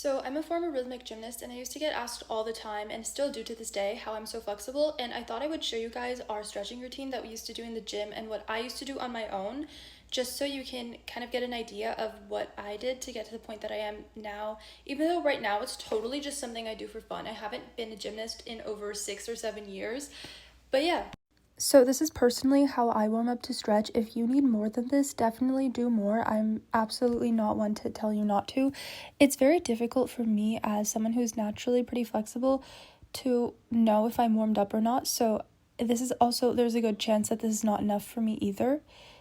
So I'm a former rhythmic gymnast and I used to get asked all the time and still do to this day how I'm so flexible, and I thought I would show you guys our stretching routine that we used to do in the gym and what I used to do on my own, just so you can kind of get an idea of what I did to get to the point that I am now, even though right now it's totally just something I do for fun. I haven't been a gymnast in over 6 or 7 years, but yeah. So this is personally how I warm up to stretch. If you need more than this, definitely do more. I'm absolutely not one to tell you not to. It's very difficult for me as someone who's naturally pretty flexible to know if I'm warmed up or not. So this is also, there's a good chance that this is not enough for me either.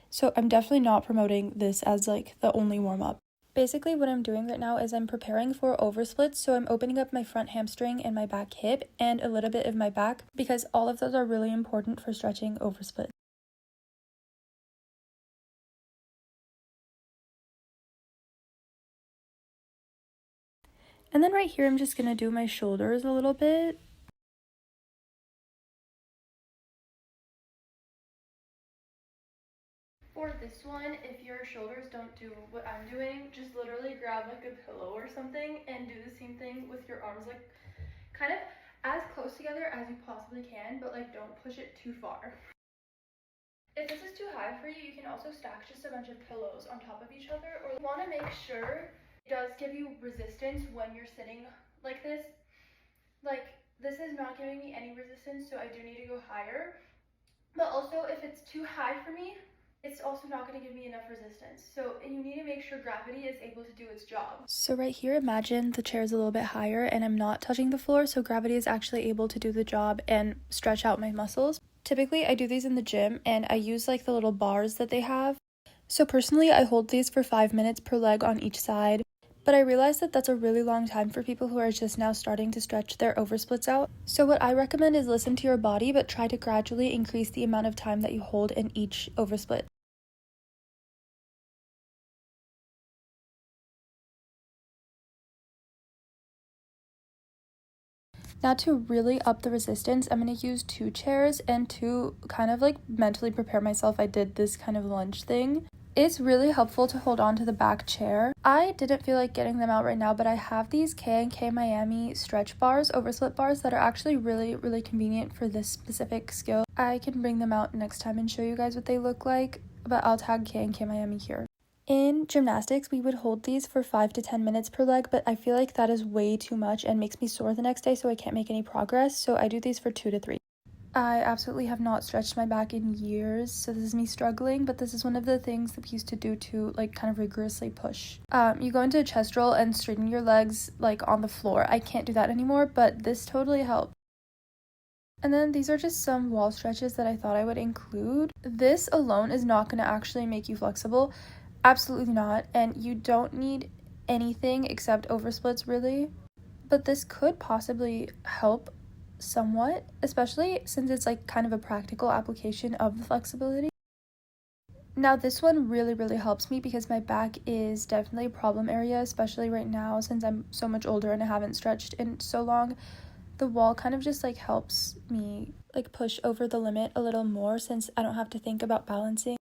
So I'm definitely not promoting this as like the only warm up. Basically, what I'm doing right now is I'm preparing for oversplits, so I'm opening up my front hamstring and my back hip and a little bit of my back because all of those are really important for stretching oversplit. And then right here, I'm just going to do my shoulders a little bit. For this one, if your shoulders don't do what I'm doing, just literally grab like a pillow or something and do the same thing with your arms, like kind of as close together as you possibly can, but like don't push it too far. If this is too high for you, you can also stack just a bunch of pillows on top of each other, or you want to make sure it does give you resistance when you're sitting like this. Like, this is not giving me any resistance, so I do need to go higher. But also, if it's too high for me, it's also not going to give me enough resistance. So you need to make sure gravity is able to do its job. So right here, imagine the chair is a little bit higher and I'm not touching the floor, so gravity is actually able to do the job and stretch out my muscles. Typically, I do these in the gym and I use like the little bars that they have. So personally, I hold these for 5 minutes per leg on each side. But I realize that that's a really long time for people who are just now starting to stretch their oversplits out. So what I recommend is listen to your body, but try to gradually increase the amount of time that you hold in each oversplit. Now to really up the resistance, I'm going to use 2 chairs, and to kind of like mentally prepare myself, I did this kind of lunge thing. It's really helpful to hold on to the back chair. I didn't feel like getting them out right now, but I have these knkmiami stretch bars, oversplit bars, that are actually really convenient for this specific skill. I can bring them out next time and show you guys what they look like, but I'll tag knkmiami here. In gymnastics, we would hold these for 5 to 10 minutes per leg, but I feel like that is way too much and makes me sore the next day, so I can't make any progress, so I do these for 2 to 3. I absolutely have not stretched my back in years, so this is me struggling, but this is one of the things that we used to do to like kind of rigorously push. You go into a chest roll and straighten your legs like on the floor. I can't do that anymore, but this totally helped. And then these are just some wall stretches that I thought I would include. This alone is not going to actually make you flexible. Absolutely not. And you don't need anything except oversplits really. But this could possibly help somewhat, especially since it's like kind of a practical application of the flexibility. Now this one really helps me because my back is definitely a problem area, especially right now since I'm so much older and I haven't stretched in so long. The wall kind of just like helps me like push over the limit a little more since I don't have to think about balancing.